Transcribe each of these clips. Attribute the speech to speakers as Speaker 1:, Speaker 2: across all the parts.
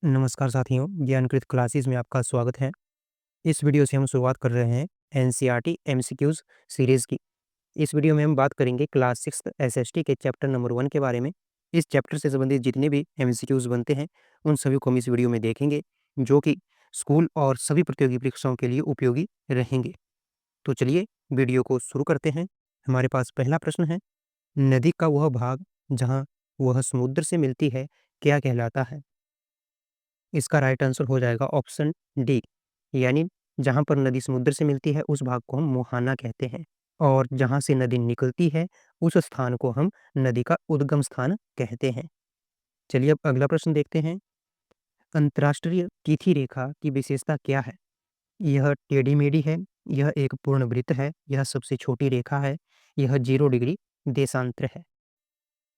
Speaker 1: नमस्कार साथियों, ज्ञानकृत क्लासेस में आपका स्वागत है। इस वीडियो से हम शुरुआत कर रहे हैं एनसीईआरटी एमसीक्यूज़ सीरीज़ की। इस वीडियो में हम बात करेंगे क्लास 6th एसएसटी के चैप्टर नंबर 1 के बारे में। इस चैप्टर से संबंधित जितने भी एमसीक्यूज़ बनते हैं, उन सभी को हम इस वीडियो में देखेंगे, जो कि स्कूल और सभी प्रतियोगी परीक्षाओं के लिए उपयोगी रहेंगे। तो चलिए वीडियो को शुरू करते हैं। हमारे पास पहला प्रश्न है, नदी का वह भाग जहाँ वह समुद्र से मिलती है, क्या कहलाता है? इसका राइट आंसर हो जाएगा ऑप्शन डी, यानी जहाँ पर नदी समुद्र से मिलती है उस भाग को हम मुहाना कहते हैं और जहाँ से नदी निकलती है उस स्थान को हम नदी का उद्गम स्थान कहते हैं। चलिए अब अगला प्रश्न देखते हैं। अंतर्राष्ट्रीय तिथि रेखा की विशेषता क्या है? यह टेढ़ी मेढ़ी है, यह एक पूर्ण वृत्त है, यह सबसे छोटी रेखा है, यह 0 डिग्री देशांतर है।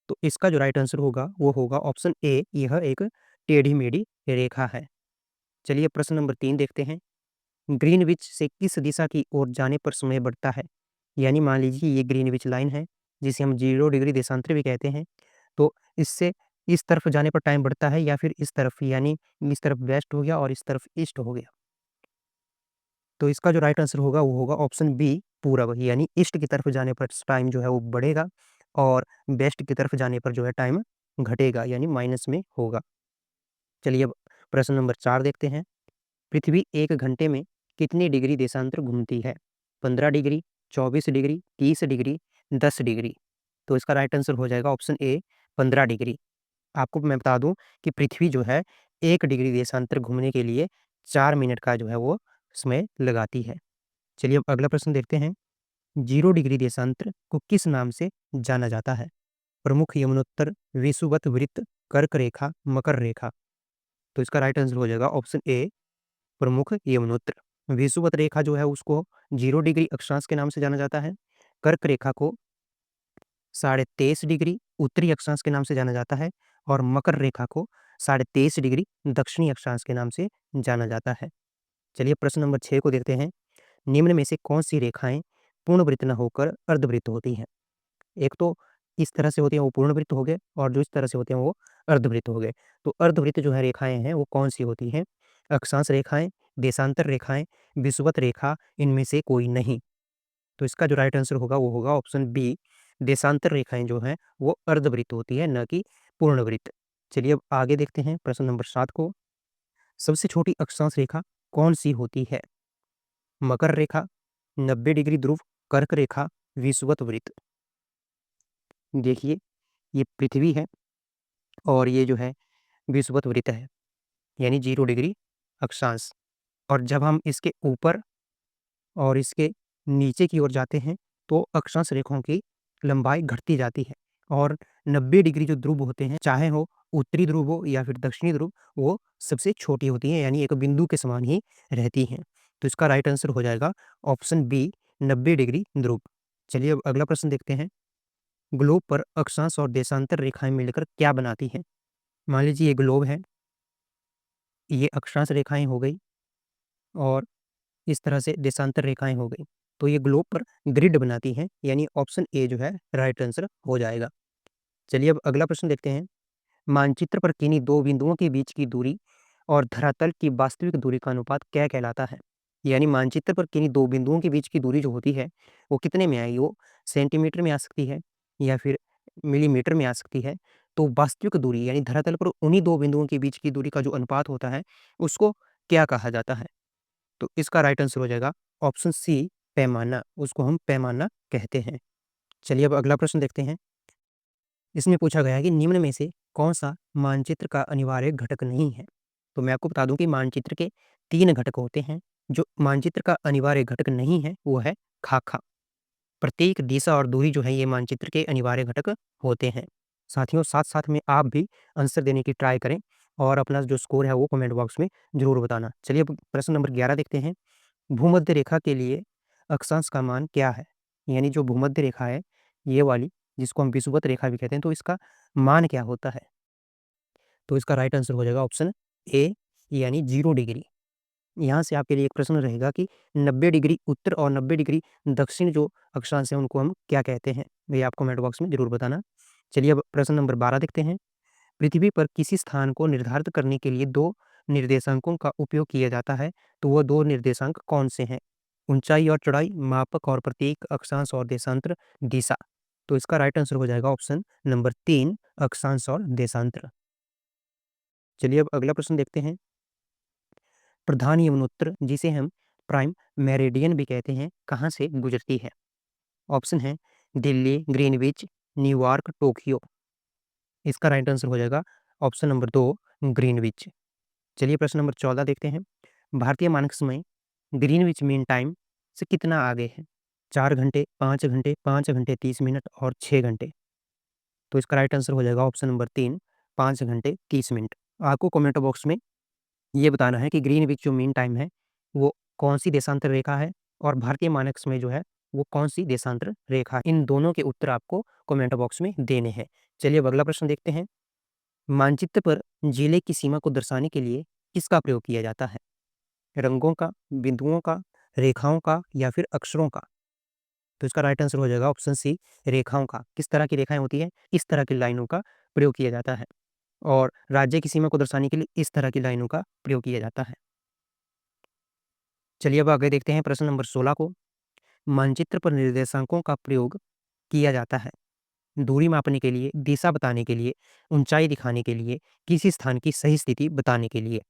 Speaker 1: तो इसका जो राइट आंसर होगा वो होगा ऑप्शन ए, यह एक टेढ़ी मेढ़ी रेखा है। चलिए प्रश्न नंबर 3 देखते हैं। ग्रीनविच से किस दिशा की ओर जाने पर समय बढ़ता है? यानी मान लीजिए ये ग्रीनविच लाइन है, जिसे हम 0 डिग्री देशांतर भी कहते हैं। तो इससे इस तरफ जाने पर टाइम बढ़ता है या फिर इस तरफ, यानी इस तरफ वेस्ट हो गया और इस तरफ ईस्ट हो गया। तो इसका जो राइट आंसर होगा वो होगा ऑप्शन बी, पूरब, यानी ईस्ट की तरफ जाने पर टाइम जो है वो बढ़ेगा और वेस्ट की तरफ जाने पर जो है टाइम घटेगा, यानी माइनस में होगा। चलिए अब प्रश्न नंबर 4 देखते हैं। पृथ्वी 1 घंटे में कितनी डिग्री देशांतर घूमती है? 15 डिग्री, 24 डिग्री, 30 डिग्री, 10 डिग्री। तो इसका राइट आंसर हो जाएगा ऑप्शन ए, 15 डिग्री। आपको मैं बता दूँ कि पृथ्वी जो है 1 डिग्री देशांतर घूमने के लिए 4 मिनट का जो है वो समय लगाती है। चलिए अब अगला प्रश्न देखते हैं। 0 डिग्री देशांतर को किस नाम से जाना जाता है? प्रमुख यमुनोत्तर, विषुवत वृत्त, कर्क रेखा, मकर रेखा। तो इसका राइट आंसर हो जाएगा ऑप्शन ए, प्रमुख यमुनोत्तर। विषुवत रेखा जो है उसको 0 डिग्री अक्षांश के नाम से जाना जाता है। कर्क रेखा को 23.5 डिग्री उत्तरी अक्षांश के नाम से जाना जाता है और मकर रेखा को 23.5 डिग्री दक्षिणी अक्षांश के नाम से जाना जाता है। चलिए प्रश्न नंबर 6 को देखते हैं। निम्न में से कौन सी रेखाएं पूर्ण वृत्त न होकर अर्धवृत्त होती हैं? एक तो इस तरह से होती हैं वो पूर्ण वृत्त हो गए और जो इस तरह से होते हैं वो अर्धवृत्त हो गए। तो अर्धवृत्त जो है रेखाएं हैं वो कौन सी होती हैं? अक्षांश रेखाएं, देशांतर रेखाएं, विषुवत रेखा, इनमें से कोई नहीं। तो इसका जो राइट आंसर होगा वो होगा ऑप्शन बी, देशांतर रेखाएं जो हैं वो अर्धवृत्त होती है, न कि पूर्ण वृत्त। चलिए अब आगे देखते हैं प्रश्न नंबर 7 को। सबसे छोटी अक्षांश रेखा कौन सी होती है? मकर रेखा, 90 डिग्री ध्रुव, कर्क रेखा, विषुवत वृत्त। देखिए ये पृथ्वी है और ये जो है विषुवत वृत्त है, यानी 0 डिग्री अक्षांश। और जब हम इसके ऊपर और इसके नीचे की ओर जाते हैं तो अक्षांश रेखाओं की लंबाई घटती जाती है और 90 डिग्री जो ध्रुव होते हैं, चाहे हो उत्तरी ध्रुव हो या फिर दक्षिणी ध्रुव, वो सबसे छोटी होती हैं, यानी एक बिंदु के समान ही रहती हैं। तो इसका राइट आंसर हो जाएगा ऑप्शन बी, 90 डिग्री ध्रुव। चलिए अब अगला प्रश्न देखते हैं। ग्लोब पर अक्षांश और देशांतर रेखाएं मिलकर क्या बनाती हैं? मान लीजिए ये ग्लोब है, ये अक्षांश रेखाएं हो गई और इस तरह से देशांतर रेखाएं हो गई। तो ये ग्लोब पर ग्रिड बनाती हैं, यानी ऑप्शन ए जो है राइट आंसर हो जाएगा। चलिए अब अगला प्रश्न देखते हैं। मानचित्र पर किन्हीं दो बिंदुओं के बीच की दूरी और धरातल की वास्तविक दूरी का अनुपात क्या कहलाता है? यानी मानचित्र पर किन्हीं दो बिंदुओं के बीच की दूरी जो होती है वो कितने में आएगी? वो सेंटीमीटर में आ सकती है या फिर मिलीमीटर में आ सकती है। तो वास्तविक दूरी यानी धरातल पर उन्हीं दो बिंदुओं के बीच की दूरी का जो अनुपात होता है उसको क्या कहा जाता है? तो इसका राइट आंसर हो जाएगा ऑप्शन सी, पैमाना। उसको हम पैमाना कहते हैं। चलिए अब अगला प्रश्न देखते हैं। इसमें पूछा गया है कि निम्न में से कौन-सा मानचित्र का अनिवार्य घटक नहीं है? तो मैं आपको बता दूँ कि मानचित्र के 3 घटक होते हैं। जो मानचित्र का अनिवार्य घटक नहीं है, वो है खाका। प्रत्येक दिशा और दूरी जो है ये मानचित्र के अनिवार्य घटक होते हैं। साथियों साथ-साथ में आप भी आंसर देने की ट्राई करें और अपना जो स्कोर है वो कमेंट बॉक्स में ज़रूर बताना। चलिए अब प्रश्न नंबर 11 देखते हैं। भूमध्य रेखा के लिए अक्षांश का मान क्या है? यानी जो भूमध्य रेखा है, ये वाली, जिसको हम विषुवत रेखा भी कहते हैं, तो इसका मान क्या होता है? तो इसका राइट आंसर हो जाएगा ऑप्शन ए, यानी 0 डिग्री। यहाँ से आपके लिए एक प्रश्न रहेगा कि 90 डिग्री उत्तर और 90 डिग्री दक्षिण जो अक्षांश हैं, उनको हम क्या कहते हैं? ये आप कमेंट बॉक्स में ज़रूर बताना। चलिए अब प्रश्न नंबर 12 देखते हैं। पृथ्वी पर किसी स्थान को निर्धारित करने के लिए 2 निर्देशांकों का उपयोग किया जाता है, तो वो 2 निर्देशांक कौन से हैं? ऊंचाई और चौड़ाई, मापक और प्रतीक, अक्षांश और देशांतर, दिशा। तो इसका राइट आंसर हो जाएगा ऑप्शन नंबर 3 अक्षांश और देशांतर। चलिए अब अगला प्रश्न देखते हैं। प्रधान यमुनोत्तर, जिसे हम प्राइम मेरिडियन भी कहते हैं, कहाँ से गुजरती है? ऑप्शन है दिल्ली, ग्रीनविच, न्यूयॉर्क, टोक्यो। इसका राइट आंसर हो जाएगा ऑप्शन नंबर 2 ग्रीनविच। चलिए प्रश्न नंबर 14 देखते हैं। भारतीय मानक समय ग्रीनविच मीन टाइम से कितना आगे है? 4 घंटे, 5 घंटे, 5 घंटे 30 मिनट और 6 घंटे। तो इसका राइट आंसर हो जाएगा ऑप्शन नंबर 3 5 घंटे 30 मिनट। आपको कमेंट बॉक्स में ये बताना है कि ग्रीनविच जो मीन टाइम है, वो कौन-सी देशांतर रेखा है और भारतीय मानक समय जो है, वो कौन-सी देशांतर रेखा है। इन दोनों के उत्तर आपको कमेंट बॉक्स में देने हैं। चलिए अब अगला प्रश्न देखते हैं। मानचित्र पर जिले की सीमा को दर्शाने के लिए किसका प्रयोग किया जाता है? रंगों का, बिंदुओं का, रेखाओं का या फिर अक्षरों का? तो इसका राइट आंसर हो जाएगा ऑप्शन सी रेखाओं का। किस तरह की रेखाएँ होती हैं? इस तरह की लाइनों का प्रयोग किया जाता है और राज्य की सीमा को दर्शाने के लिए इस तरह की लाइनों का प्रयोग किया जाता है। चलिए अब आगे देखते हैं प्रश्न नंबर 16 को। मानचित्र पर निर्देशांकों का प्रयोग किया जाता है दूरी मापने के लिए, दिशा बताने के लिए, ऊंचाई दिखाने के लिए, किसी स्थान की सही स्थिति बताने के लिए।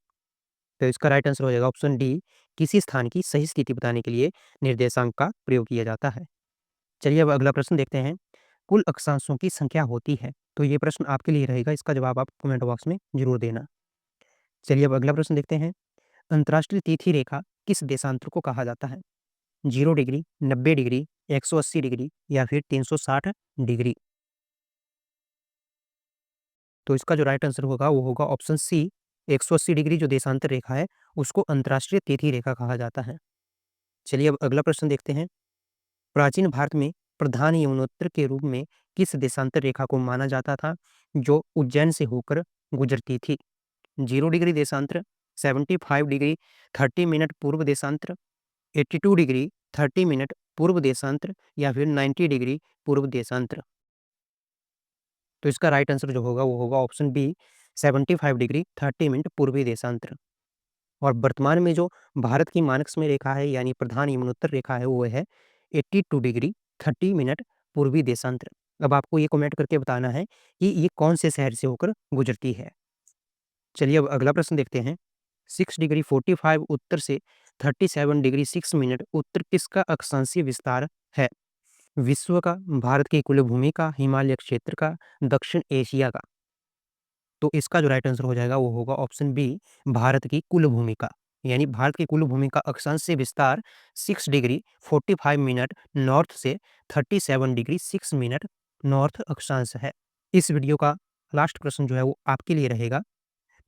Speaker 1: तो इसका राइट आंसर हो जाएगा ऑप्शन डी किसी स्थान की सही स्थिति बताने के लिए निर्देशांक का प्रयोग किया जाता है। चलिए अब अगला प्रश्न देखते हैं। कुल अक्षांशों की संख्या होती है? तो ये प्रश्न आपके लिए रहेगा, इसका जवाब आप कमेंट बॉक्स में जरूर देना। चलिए अब अगला प्रश्न देखते हैं। अंतर्राष्ट्रीय तिथि रेखा किस देशांतर को कहा जाता है? 0 डिग्री, 90 डिग्री, 180 डिग्री या फिर 360 डिग्री। तो इसका जो राइट आंसर होगा वो होगा ऑप्शन सी 180 डिग्री जो देशांतर रेखा है उसको अंतर्राष्ट्रीय तिथि रेखा कहा जाता है। चलिए अब अगला प्रश्न देखते हैं। प्राचीन भारत में प्रधान यमुनोत्तर के रूप में किस देशांतर रेखा को माना जाता था जो उज्जैन से होकर गुजरती थी? 0 डिग्री देशांतर, 75 डिग्री 30 मिनट पूर्व देशांतर, 82 डिग्री 30 मिनट पूर्व देशांतर या फिर 90 डिग्री पूर्व देशांतर। तो इसका राइट आंसर जो होगा वो होगा ऑप्शन बी 75 डिग्री 30 मिनट पूर्वी देशांतर। और वर्तमान में जो भारत की मानक समय रेखा है यानी प्रधान यमुनोत्तर रेखा है वो है 82 डिग्री 30 मिनट पूर्वी देशांतर। अब आपको ये कमेंट करके बताना है कि ये कौन से शहर से होकर गुजरती है। चलिए अब अगला प्रश्न देखते हैं। 6 डिग्री 45 उत्तर से 37 डिग्री 6 मिनट उत्तर किसका अक्षांशीय विस्तार है? विश्व का, भारत की कुल भूमि का, हिमालय क्षेत्र का, दक्षिण एशिया का? तो इसका जो राइट आंसर हो जाएगा वो होगा ऑप्शन बी भारत की कुल भूमि का। यानी भारत की कुल भूमि का अक्षांशीय विस्तार 6 डिग्री 45 मिनट नॉर्थ से 37 डिग्री 6 मिनट नॉर्थ अक्षांश है। इस वीडियो का लास्ट प्रश्न जो है वो आपके लिए रहेगा।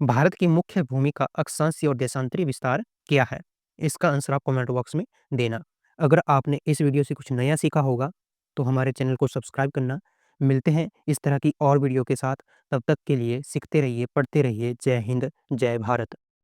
Speaker 1: भारत की मुख्य भूमि का अक्षांशीय और देशांतरी विस्तार क्या है? इसका आंसर आप कमेंट बॉक्स में देना। अगर आपने इस वीडियो से कुछ नया सीखा होगा तो हमारे चैनल को सब्सक्राइब करना। मिलते हैं इस तरह की और वीडियो के साथ। तब तक के लिए सीखते रहिए, पढ़ते रहिए। जय हिंद, जय भारत।